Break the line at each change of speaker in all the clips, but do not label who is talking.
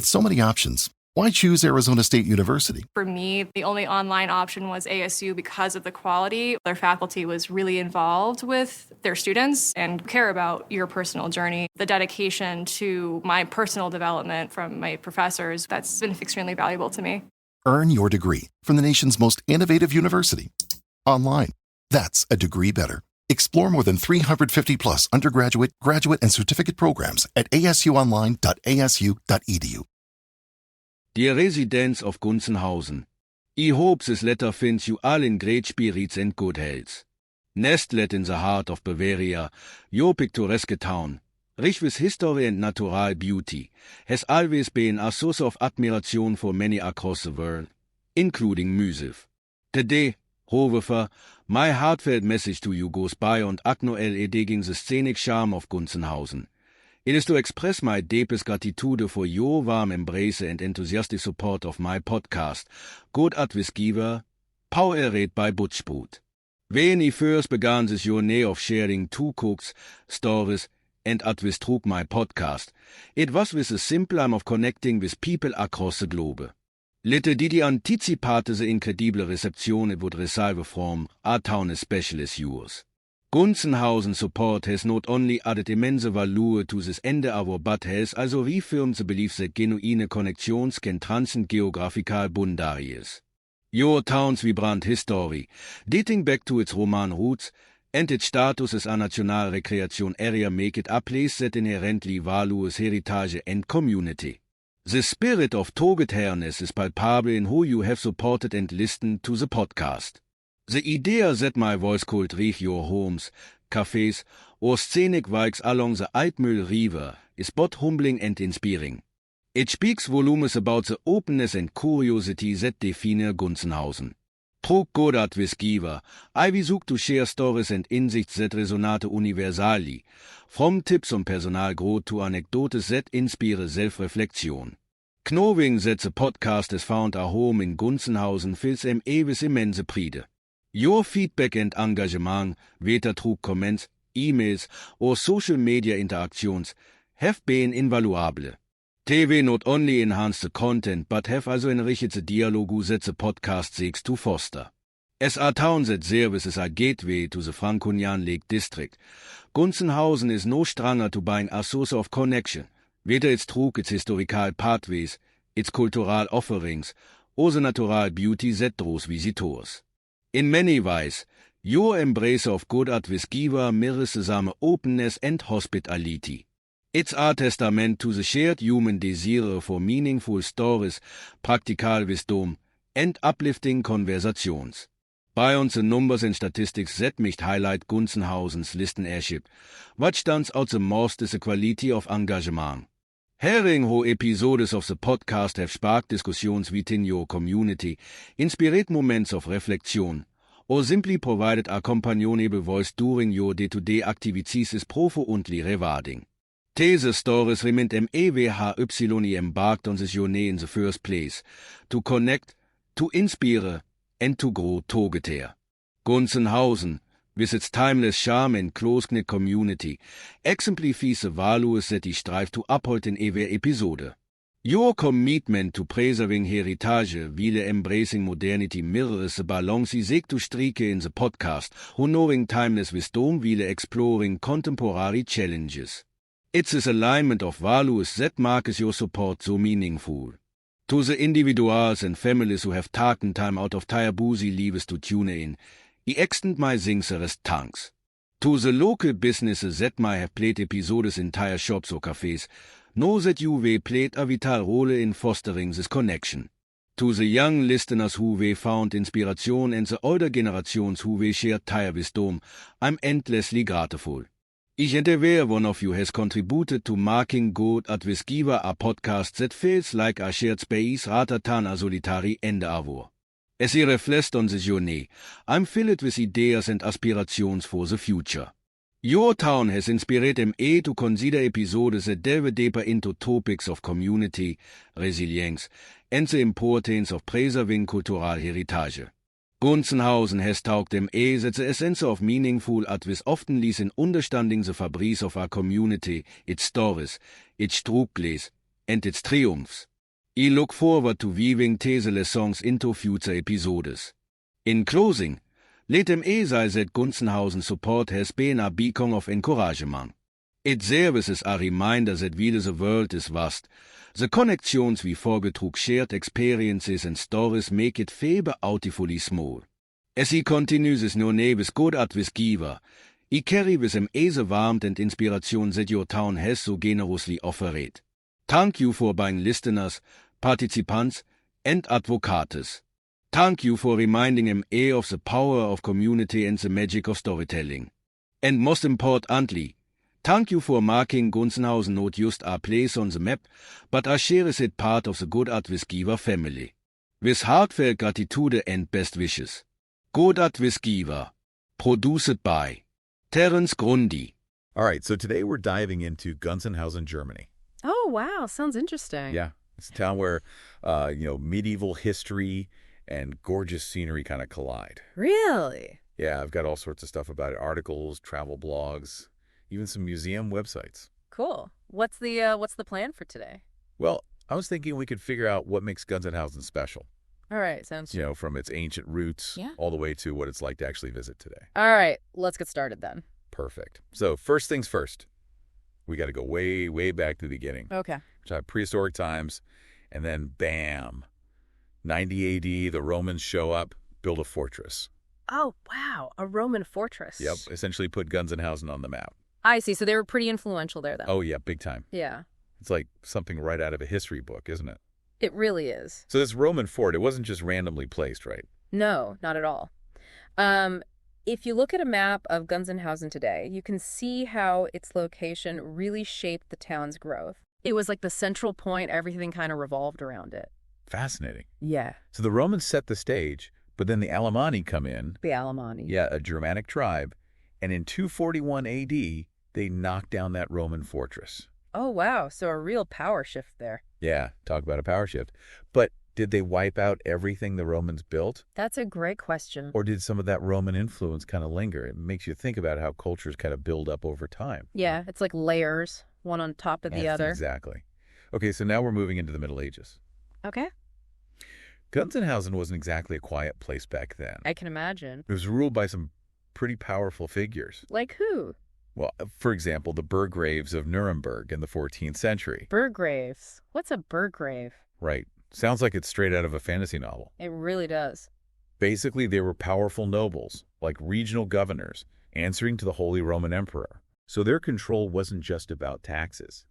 With so many options, why choose Arizona State University?
For me, the only online option was ASU because of the quality. Their faculty was really involved with their students and care about your personal journey. The dedication to my personal development from my professors, that's been extremely valuable to me.
Earn your degree from the nation's most innovative university. Online. That's a degree better. Explore more than 350 plus undergraduate, graduate, and certificate programs at asuonline.asu.edu.
Dear residents of Gunzenhausen, I hope this letter finds you all in great spirits and good health. Nestled in the heart of Bavaria, your picturesque town, rich with history and natural beauty, has always been a source of admiration for many across the world, including myself. Today, however, my heartfelt message to you goes beyond acknowledging the scenic charm of Gunzenhausen. It is to express my deepest gratitude for your warm embrace and enthusiastic support of my podcast, Good Advice Giver, powered by GUMROAD. When I first began this journey of sharing two cooks, stories, and advice through my podcast, it was with the simple aim of connecting with people across the globe. Little did I anticipate the incredible reception it would receive from a town as special as yours. Gunzenhausen support has not only added immense value to this endeavor, but has also reaffirmed the belief that genuine connections can transcend geographical boundaries. Your town's vibrant history, dating back to its Roman roots, and its status as a national recreation area make it a place that inherently values heritage and community. The spirit of togetherness is palpable in who you have supported and listened to the podcast. The idea that my voice could reach your homes, cafes, or scenic walks along the Altmühl River is both humbling and inspiring. It speaks volumes about the openness and curiosity that define Gunzenhausen. Through Good Advice Giver, I will seek to share stories and insights that resonate universally, from tips on personal growth to anecdotes that inspire self-reflection. Knowing that the podcast has found a home in Gunzenhausen fills me with immense pride. Your feedback and engagement, whether through comments, emails, or social media interactions, have been invaluable. They will not only enhance the content, but have also enriched the dialogue that the podcast seeks to foster. As a town that serves as a gateway to the Franconian Lake District, Gunzenhausen is no stranger to being a source of connection, whether it's through its historical pathways, its cultural offerings, or the natural beauty that draws visitors. In many ways, your embrace of Good Advice Giver mirrors the same openness and hospitality. It's a testament to the shared human desire for meaningful stories, practical wisdom, and uplifting conversations. Beyond the numbers and statistics that might highlight Gunzenhausen's listenership, what stands out the most is the quality of engagement. Hearing how episodes of the podcast have sparked discussions within your community, inspired moments of reflection, or simply provided a companionable voice during your day-to-day activities is profoundly rewarding. These stories remind MEWHY embarked on this journey in the first place, to connect, to inspire, and to grow together. Gunzenhausen, with its timeless charm and close-knit community, exemplifies the values that I strive to uphold in every episode. Your commitment to preserving heritage while embracing modernity mirrors the balance I seek to strike in the podcast, honoring timeless wisdom while exploring contemporary challenges. It's this alignment of values that makes your support so meaningful. To the individuals and families who have taken time out of their busy lives to tune in, I extend my sincerest thanks. To the local businesses that might have played episodes in their shops or cafes, know that you will played a vital role in fostering this connection. To the young listeners who will found inspiration and the older generations who will share their wisdom, I'm endlessly grateful. Each and every one of you has contributed to making Good Advice Giver a podcast that feels like a shared space rather than a solitary endeavor. As I reflect on this journey, I'm filled with ideas and aspirations for the future. Your town has inspired me to consider episodes that delve deeper into topics of community, resilience, and the importance of preserving cultural heritage. Gunzenhausen has taught me that the essence of meaningful advice often lies in understanding the fabrics of our community, its stories, its struggles, and its triumphs. I look forward to weaving these lessons into future episodes. In closing, let them say that Gunzenhausen support has been a beacon of encouragement. It serves as a reminder that while the world is vast, the connections we forge through shared experiences and stories make it feel beautifully small. As he continues his journey with GUMROAD with Giver, he carry with him the warmth and inspiration that your town has so generously offered. Thank you for being listeners, participants, and advocates. Thank you for reminding him of the power of community and the magic of storytelling. And most importantly, thank you for making Gunzenhausen not just a place on the map, but a cherished part of the GUMROAD with Giver family. With heartfelt gratitude and best wishes. GUMROAD with Giver. Produced by Terence Grundy.
All right, so today we're diving into Gunzenhausen, Germany.
Oh, wow. Sounds interesting.
Yeah, it's a town where, medieval history and gorgeous scenery kind of collide.
Really?
Yeah, I've got all sorts of stuff about it, articles, travel blogs, even some museum websites.
Cool. What's the plan for today?
Well, I was thinking we could figure out what makes Gunzenhausen special.
All right, sounds good.
From its ancient roots all the way to what it's like to actually visit today.
All right, let's get started then.
Perfect. So first things first, we got to go way, way back to the beginning.
Okay.
Which are prehistoric times, and then bam, 90 AD, the Romans show up, build a fortress.
Oh, wow, a Roman fortress.
Yep, essentially put Gunzenhausen on the map.
I see, so they were pretty influential there then.
Oh yeah, big time.
Yeah.
It's like something right out of a history book, isn't it?
It really is.
So this Roman fort, it wasn't just randomly placed, right?
No, not at all. If you look at a map of Gunzenhausen today, you can see how its location really shaped the town's growth. It was like the central point, everything kind of revolved around it.
Fascinating.
Yeah.
So the Romans set the stage, but then the Alemanni come in.
The Alemanni.
Yeah, a Germanic tribe. And in 241 AD, they knocked down that Roman fortress.
Oh, wow. So a real power shift there.
Yeah, talk about a power shift. But did they wipe out everything the Romans built?
That's a great question.
Or did some of that Roman influence kind of linger? It makes you think about how cultures kind of build up over time.
Yeah, it's like layers, one on top of the other.
Exactly. Okay, so now we're moving into the Middle Ages.
Okay.
Gunzenhausen wasn't exactly a quiet place back then.
I can imagine.
It was ruled by some pretty powerful figures.
Like who?
Well, for example, the Burgraves of Nuremberg in the 14th century.
Burgraves. What's a Burgrave?
Right. Sounds like it's straight out of a fantasy novel.
It really does.
Basically, they were powerful nobles, like regional governors, answering to the Holy Roman Emperor. So their control wasn't just about taxes.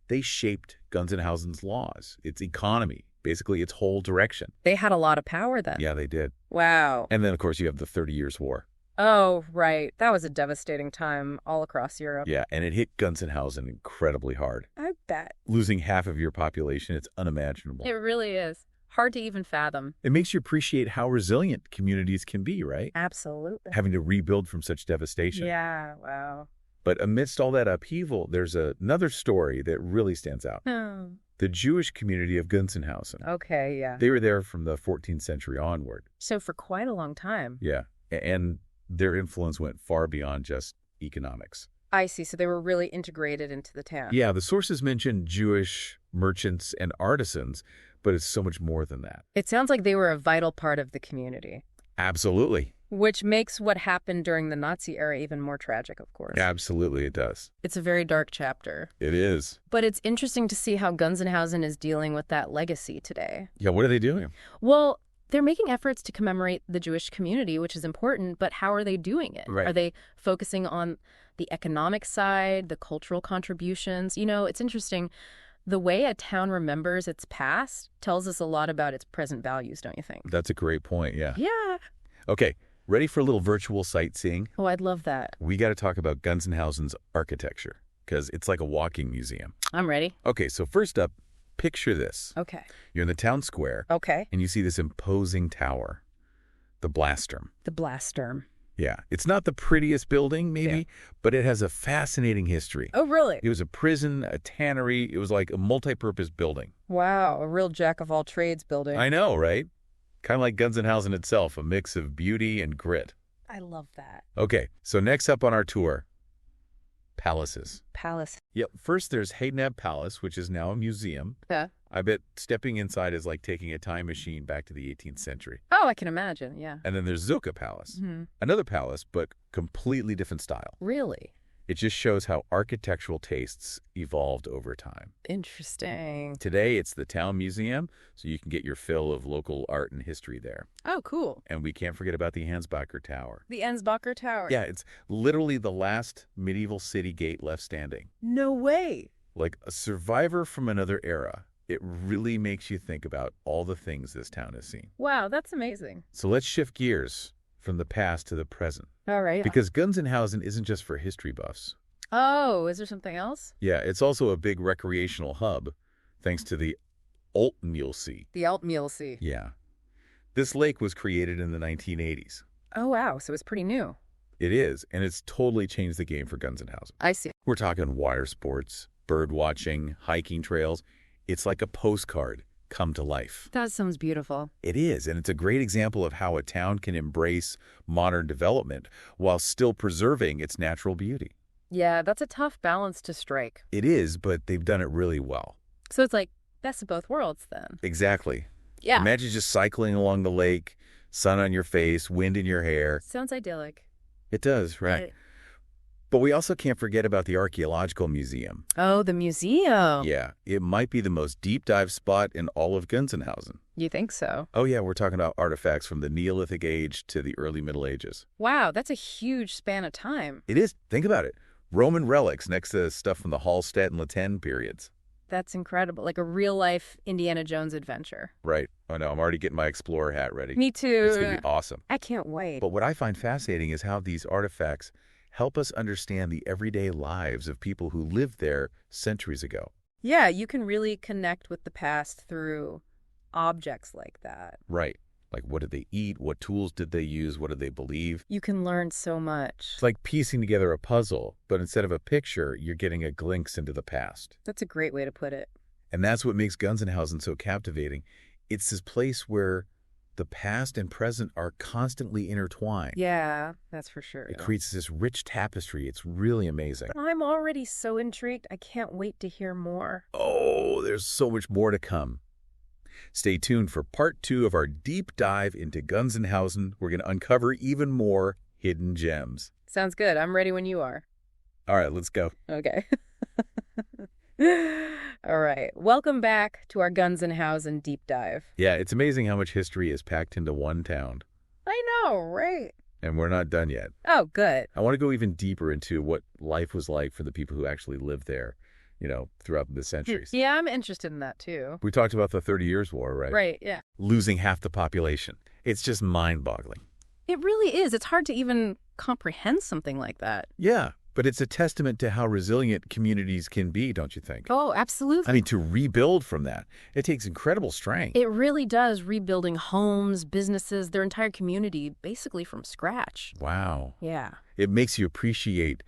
They shaped Gunzenhausen's laws, its economy, basically its whole direction.
They had a lot of power then.
Yeah, they did.
Wow.
And then, of course, you have the 30 Years' War.
Oh, right. That was a devastating time all across Europe.
Yeah, and it hit Gunzenhausen incredibly hard.
I bet.
Losing half of your population, it's unimaginable.
It really is. Hard to even fathom.
It makes you appreciate how resilient communities can be, right?
Absolutely.
Having to rebuild from such devastation.
Yeah, wow.
But amidst all that upheaval, there's another story that really stands out.
Oh.
The Jewish community of Gunzenhausen.
Okay, yeah.
They were there from the 14th century onward.
So for quite a long time.
Yeah, and their influence went far beyond just economics.
I see. So they were really integrated into the town.
Yeah, the sources mention Jewish merchants and artisans, but it's so much more than that.
It sounds like they were a vital part of the community.
Absolutely.
Which makes what happened during the Nazi era even more tragic, of course.
Absolutely, it does.
It's a very dark chapter.
It is.
But it's interesting to see how Gunzenhausen is dealing with that legacy today.
Yeah, what are they doing?
Well, they're making efforts to commemorate the Jewish community, which is important, but how are they doing it?
Right.
Are they focusing on the economic side, the cultural contributions? You know, it's interesting. The way a town remembers its past tells us a lot about its present values, don't you think?
That's a great point, yeah.
Yeah.
Okay, ready for a little virtual sightseeing?
Oh, I'd love that.
We got to talk about Gunzenhausen's architecture, because it's like a walking museum.
I'm ready.
Okay, so first up, picture this.
Okay.
You're in the town square,
Okay.
and you see this imposing tower, the Blasturm.
The Blasturm.
Yeah, it's not the prettiest building, maybe, but it has a fascinating history.
Oh, really?
It was a prison, a tannery. It was like a multi-purpose building.
Wow, a real jack-of-all-trades building.
I know, right? Kind of like Gunzenhausen itself, a mix of beauty and grit.
I love that.
Okay, so next up on our tour, Palaces.
Palace.
Yep. First, there's Haydnab Palace, which is now a museum.
Yeah.
I bet stepping inside is like taking a time machine back to the 18th century.
Oh, I can imagine, yeah.
And then there's Zucca Palace. Another palace, but completely different style.
Really?
It just shows how architectural tastes evolved over time.
Interesting.
Today, it's the town museum, so you can get your fill of local art and history there.
Oh, cool.
And we can't forget about the Ansbacher Tower.
The Ansbacher Tower.
Yeah, it's literally the last medieval city gate left standing.
No way.
Like a survivor from another era, it really makes you think about all the things this town has seen.
Wow, that's amazing.
So let's shift gears from the past to the present.
All right.
Because Gunzenhausen isn't just for history buffs.
Oh, is there something else?
Yeah, it's also a big recreational hub, thanks to the Altmuhlsee.
The Altmuhlsee.
Yeah. This lake was created in the 1980s.
Oh, wow. So it's pretty new.
It is, and it's totally changed the game for Gunzenhausen.
I see.
We're talking water sports, bird watching, hiking trails. It's like a postcard come to life.
That sounds beautiful.
It is, and it's a great example of how a town can embrace modern development while still preserving its natural beauty.
Yeah, that's a tough balance to strike.
It is, but they've done it really well.
So it's like best of both worlds then.
Exactly.
Yeah.
Imagine just cycling along the lake, sun on your face, wind in your hair.
Sounds idyllic.
It does, right. But we also can't forget about the Archaeological Museum.
Oh, the museum.
Yeah, it might be the most deep dive spot in all of Gunzenhausen.
You think so?
Oh yeah, we're talking about artifacts from the Neolithic Age to the early Middle Ages.
Wow, that's a huge span of time.
It is. Think about it. Roman relics next to stuff from the Hallstatt and Latin periods.
That's incredible. Like a real-life Indiana Jones adventure.
Right. Oh no, I'm already getting my explorer hat ready.
Me too.
It's going to be awesome.
I can't wait.
But what I find fascinating is how these artifacts help us understand the everyday lives of people who lived there centuries ago.
Yeah, you can really connect with the past through objects like that.
Right. Like, what did they eat? What tools did they use? What did they believe?
You can learn so much.
It's like piecing together a puzzle, but instead of a picture, you're getting a glimpse into the past.
That's a great way to put it.
And that's what makes Gunzenhausen so captivating. It's this place where the past and present are constantly intertwined.
Yeah, that's for sure.
It creates this rich tapestry. It's really amazing.
I'm already so intrigued. I can't wait to hear more.
Oh, there's so much more to come. Stay tuned for part 2 of our deep dive into Gunzenhausen. We're going to uncover even more hidden gems.
Sounds good. I'm ready when you are.
All right, let's go.
Okay. All right. Welcome back to our Gunzenhausen deep dive.
Yeah, it's amazing how much history is packed into one town.
I know, right?
And we're not done yet.
Oh, good.
I want to go even deeper into what life was like for the people who actually lived there, throughout the centuries.
Yeah, I'm interested in that too.
We talked about the 30 Years' War, right?
Right, yeah.
Losing half the population. It's just mind-boggling.
It really is. It's hard to even comprehend something like that.
Yeah, but it's a testament to how resilient communities can be, don't you think?
Oh, absolutely.
I mean, to rebuild from that, it takes incredible strength.
It really does, rebuilding homes, businesses, their entire community, basically from scratch.
Wow.
Yeah.
It makes you appreciate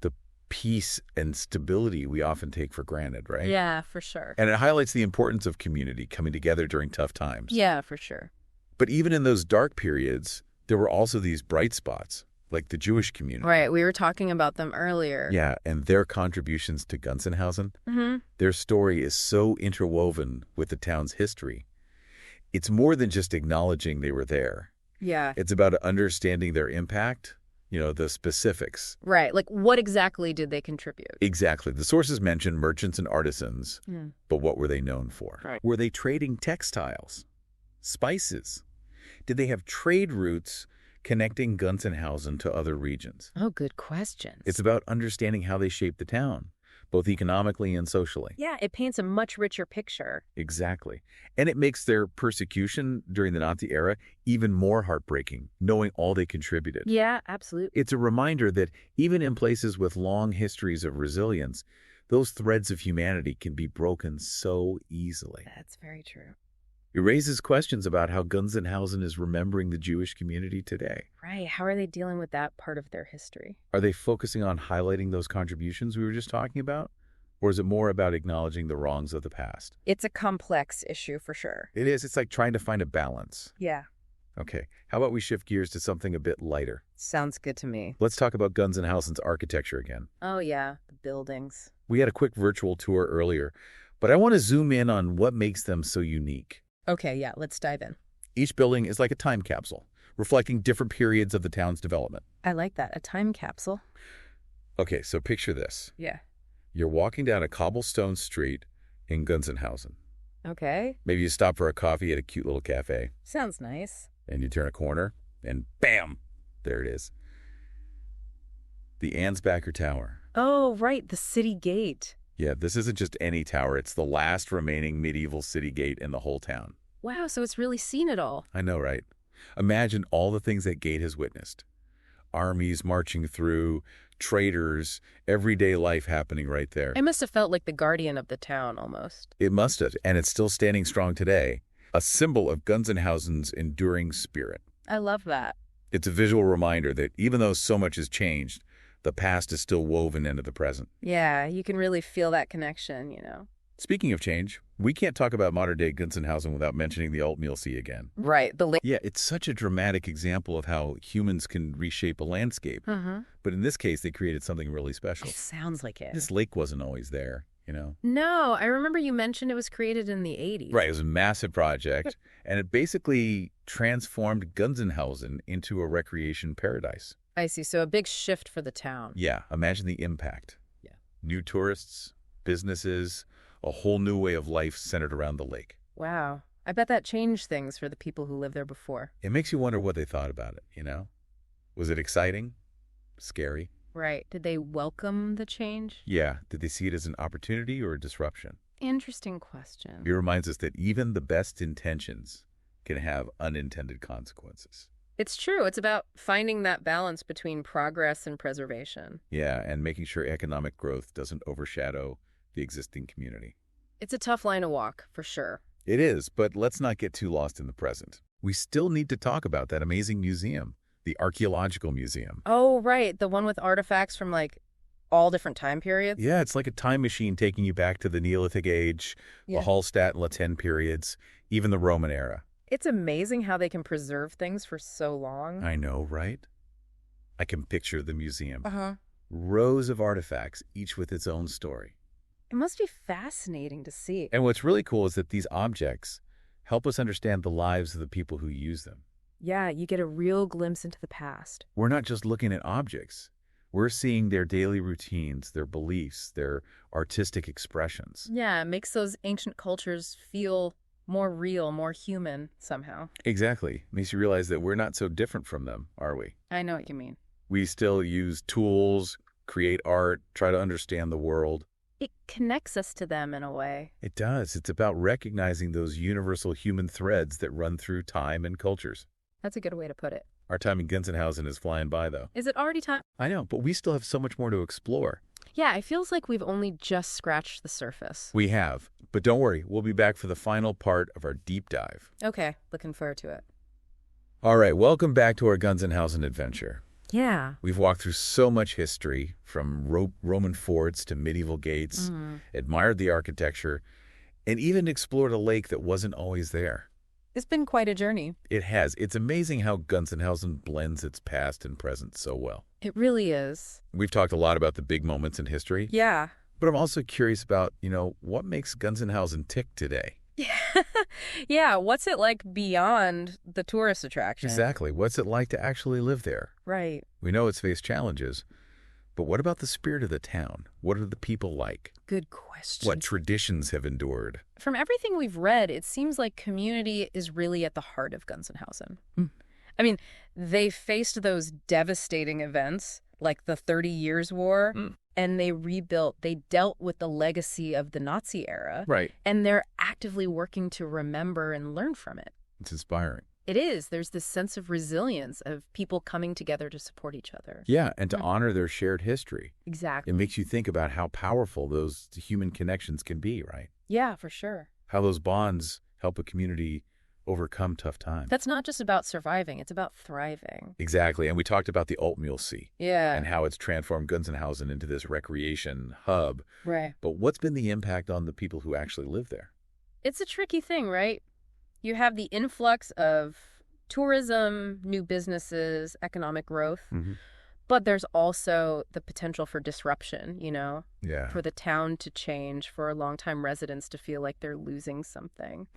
the peace and stability we often take for granted, right?
Yeah, for sure.
And it highlights the importance of community coming together during tough times.
Yeah, for sure.
But even in those dark periods, there were also these bright spots, like the Jewish community.
Right, we were talking about them earlier.
Yeah, and their contributions to Gunzenhausen. Their story is so interwoven with the town's history. It's more than just acknowledging they were there.
Yeah.
It's about understanding their impact, the specifics.
Right, like what exactly did they contribute?
Exactly. The sources mention merchants and artisans, but what were they known for?
Right.
Were they trading textiles, spices? Did they have trade routes connecting Gunzenhausen to other regions?
Oh, good questions.
It's about understanding how they shaped the town, both economically and socially.
Yeah, it paints a much richer picture.
Exactly. And it makes their persecution during the Nazi era even more heartbreaking, knowing all they contributed.
Yeah, absolutely.
It's a reminder that even in places with long histories of resilience, those threads of humanity can be broken so easily.
That's very true.
It raises questions about how Gunzenhausen is remembering the Jewish community today.
Right. How are they dealing with that part of their history?
Are they focusing on highlighting those contributions we were just talking about? Or is it more about acknowledging the wrongs of the past?
It's a complex issue for sure.
It is. It's like trying to find a balance.
Yeah.
Okay, how about we shift gears to something a bit lighter?
Sounds good to me.
Let's talk about Gunzenhausen's architecture again.
Oh, yeah, the buildings.
We had a quick virtual tour earlier, but I want to zoom in on what makes them so unique.
Okay, yeah, let's dive in.
Each building is like a time capsule, reflecting different periods of the town's development.
I like that, a time capsule.
Okay, so picture this.
Yeah.
You're walking down a cobblestone street in Gunzenhausen.
Okay.
Maybe you stop for a coffee at a cute little cafe,
Sounds nice.
and you turn a corner, and bam, there it is. The Ansbacher Tower.
Oh, right, the city gate.
Yeah, this isn't just any tower. It's the last remaining medieval city gate in the whole town.
Wow, so it's really seen it all.
I know, right? Imagine all the things that gate has witnessed. Armies marching through, traders, everyday life happening right there.
I must have felt like the guardian of the town, almost.
It must have, and it's still standing strong today. A symbol of Gunzenhausen's enduring spirit.
I love that.
It's a visual reminder that even though so much has changed, the past is still woven into the present.
Yeah, you can really feel that connection, you know.
Speaking of change, we can't talk about modern-day Gunzenhausen without mentioning the Altmuhlsee again.
Right,
Yeah, it's such a dramatic example of how humans can reshape a landscape. But in this case, they created something really special.
It sounds like it.
This lake wasn't always there, you know?
No, I remember you mentioned it was created in the 80s.
Right, it was a massive project, and it basically transformed Gunzenhausen into a recreation paradise.
I see, so a big shift for the town.
Yeah, imagine the impact.
Yeah.
New tourists, businesses, a whole new way of life centered around the lake.
Wow. I bet that changed things for the people who lived there before.
It makes you wonder what they thought about it, you know? Was it exciting? Scary?
Right. Did they welcome the change?
Yeah. Did they see it as an opportunity or a disruption?
Interesting question.
It reminds us that even the best intentions can have unintended consequences.
It's true. It's about finding that balance between progress and preservation.
Yeah, and making sure economic growth doesn't overshadow the existing community.
It's a tough line to walk, for sure.
It is, but let's not get too lost in the present. We still need to talk about that amazing museum, the Archaeological Museum.
Oh, right. The one with artifacts from, like, all different time periods?
Yeah, it's like a time machine taking you back to the Neolithic Age, the Hallstatt and La Tène periods, even the Roman era.
It's amazing how they can preserve things for so long.
I know, right? I can picture the museum.
Uh-huh.
Rows of artifacts, each with its own story.
It must be fascinating to see.
And what's really cool is that these objects help us understand the lives of the people who use them.
Yeah, you get a real glimpse into the past.
We're not just looking at objects. We're seeing their daily routines, their beliefs, their artistic expressions.
Yeah, it makes those ancient cultures feel more real, more human somehow.
Exactly. Makes you realize that we're not so different from them, are we?
I know what you mean.
We still use tools, create art, try to understand the world.
It connects us to them in a way.
It does. It's about recognizing those universal human threads that run through time and cultures.
That's a good way to put it.
Our time in Gunzenhausen is flying by, though.
Is it already time?
I know, but we still have so much more to explore.
Yeah, it feels like we've only just scratched the surface.
We have. But don't worry, we'll be back for the final part of our deep dive.
Okay, looking forward to it.
All right, welcome back to our Gunzenhausen adventure.
Yeah.
We've walked through so much history, from Roman forts to medieval gates, admired the architecture, and even explored a lake that wasn't always there.
It's been quite a journey.
It has. It's amazing how Gunzenhausen blends its past and present so well.
It really is.
We've talked a lot about the big moments in history.
Yeah.
But I'm also curious about, what makes Gunzenhausen tick today?
Yeah, what's it like beyond the tourist attraction?
Exactly. What's it like to actually live there?
Right.
We know it's faced challenges, but what about the spirit of the town? What are the people like?
Good question.
What traditions have endured?
From everything we've read, it seems like community is really at the heart of Gunzenhausen. I mean, they faced those devastating events like the 30 Years' War, and they dealt with the legacy of the Nazi era.
Right.
And they're actively working to remember and learn from it.
It's inspiring.
It is. There's this sense of resilience of people coming together to support each other.
Yeah, and to honor their shared history.
Exactly.
It makes you think about how powerful those human connections can be, right?
Yeah, for sure.
How those bonds help a community overcome tough times.
That's not just about surviving. It's about thriving.
Exactly. And we talked about the Altmuhlsee.
Yeah.
And how it's transformed Gunzenhausen into this recreation hub.
Right.
But what's been the impact on the people who actually live there?
It's a tricky thing, right? You have the influx of tourism, new businesses, economic growth.
Mm-hmm.
But there's also the potential for disruption,
Yeah.
for the town to change, for longtime residents to feel like they're losing something.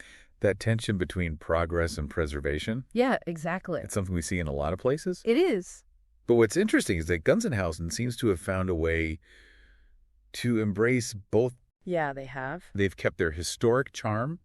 That tension between progress and preservation,
Yeah, exactly.
it's something we see in a lot of places.
It is.
But what's interesting is that Gunzenhausen seems to have found a way to embrace both.
Yeah, they have.
They've kept their historic charm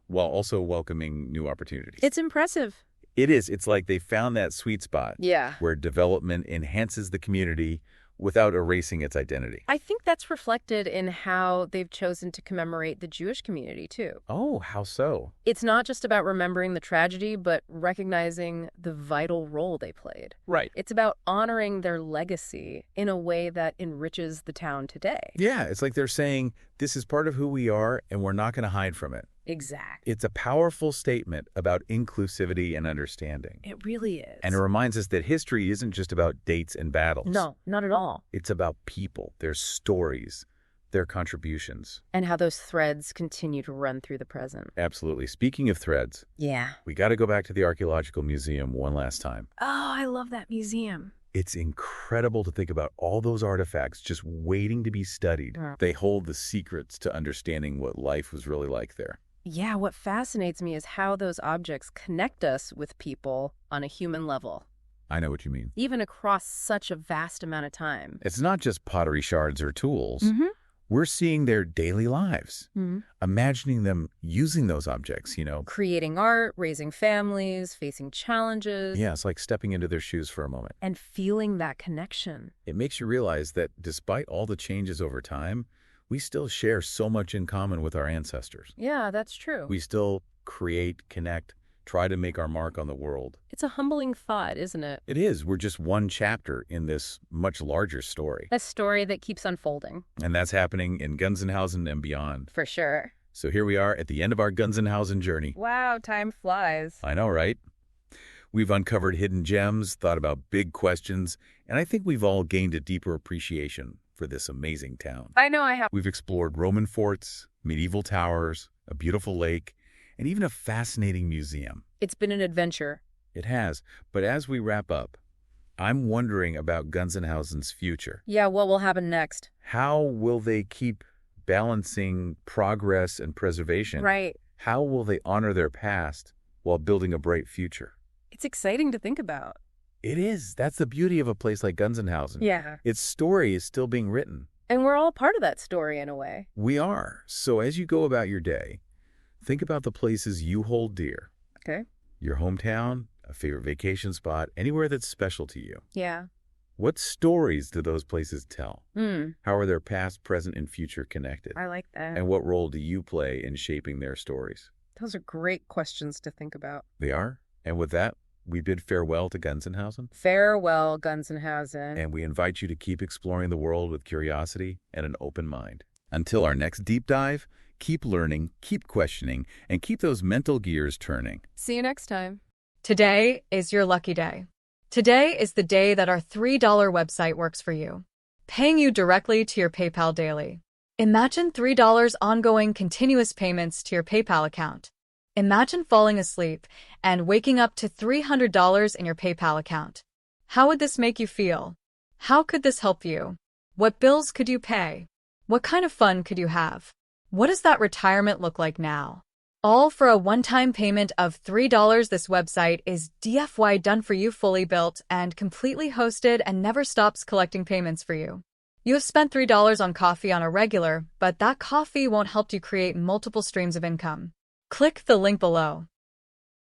while also welcoming new opportunities.
It's impressive.
It is. It's like they found that sweet spot
Yeah.
where development enhances the community without erasing its identity.
I think that's reflected in how they've chosen to commemorate the Jewish community, too.
Oh, how so?
It's not just about remembering the tragedy, but recognizing the vital role they played.
Right.
It's about honoring their legacy in a way that enriches the town today.
Yeah, it's like they're saying, this is part of who we are, and we're not going to hide from it.
Exactly.
It's a powerful statement about inclusivity and understanding.
It really is.
And it reminds us that history isn't just about dates and battles.
No, not at all.
It's about people, their stories, their contributions.
And how those threads continue to run through the present.
Absolutely. Speaking of threads,
Yeah.
we got to go back to the Archaeological Museum one last time.
Oh, I love that museum.
It's incredible to think about all those artifacts just waiting to be studied.
Yeah.
They hold the secrets to understanding what life was really like there.
Yeah, what fascinates me is how those objects connect us with people on a human level,
I know what you mean.
even across such a vast amount of time.
It's not just pottery shards or tools.
Mm-hmm.
We're seeing their daily lives, imagining them using those objects,
Creating art, raising families, facing challenges.
Yeah, it's like stepping into their shoes for a moment.
And feeling that connection.
It makes you realize that despite all the changes over time, we still share so much in common with our ancestors.
Yeah, that's true.
We still create, connect, try to make our mark on the world.
It's a humbling thought, isn't it?
It is. We're just one chapter in this much larger story.
A story that keeps unfolding.
And that's happening in Gunzenhausen and beyond.
For sure.
So here we are at the end of our Gunzenhausen journey.
Wow, time flies.
I know, right? We've uncovered hidden gems, thought about big questions, and I think we've all gained a deeper appreciation for this amazing town.
I know I have.
We've explored Roman forts, medieval towers, a beautiful lake, and even a fascinating museum.
It's been an adventure.
It has, but as we wrap up, I'm wondering about Gunzenhausen's future.
Yeah, what will happen next?
How will they keep balancing progress and preservation?
Right.
How will they honor their past while building a bright future?
It's exciting to think about.
It is. That's the beauty of a place like Gunzenhausen.
Yeah.
Its story is still being written.
And we're all part of that story in a way.
We are. So as you go about your day, think about the places you hold dear.
Okay.
Your hometown, a favorite vacation spot, anywhere that's special to you.
Yeah.
What stories do those places tell?
Hmm.
How are their past, present, and future connected?
I like that.
And what role do you play in shaping their stories?
Those are great questions to think about.
They are. And with that, we bid farewell to Gunzenhausen.
Farewell, Gunzenhausen.
And we invite you to keep exploring the world with curiosity and an open mind. Until our next deep dive, keep learning, keep questioning, and keep those mental gears turning.
See you next time.
Today is your lucky day. Today is the day that our $3 website works for you, paying you directly to your PayPal daily. Imagine $3 ongoing continuous payments to your PayPal account. Imagine falling asleep and waking up to $300 in your PayPal account. How would this make you feel? How could this help you? What bills could you pay? What kind of fun could you have? What does that retirement look like now? All for a one-time payment of $3. This website is DFY done for you, fully built and completely hosted, and never stops collecting payments for you. You have spent $3 on coffee on a regular, but that coffee won't help you create multiple streams of income. Click the link below.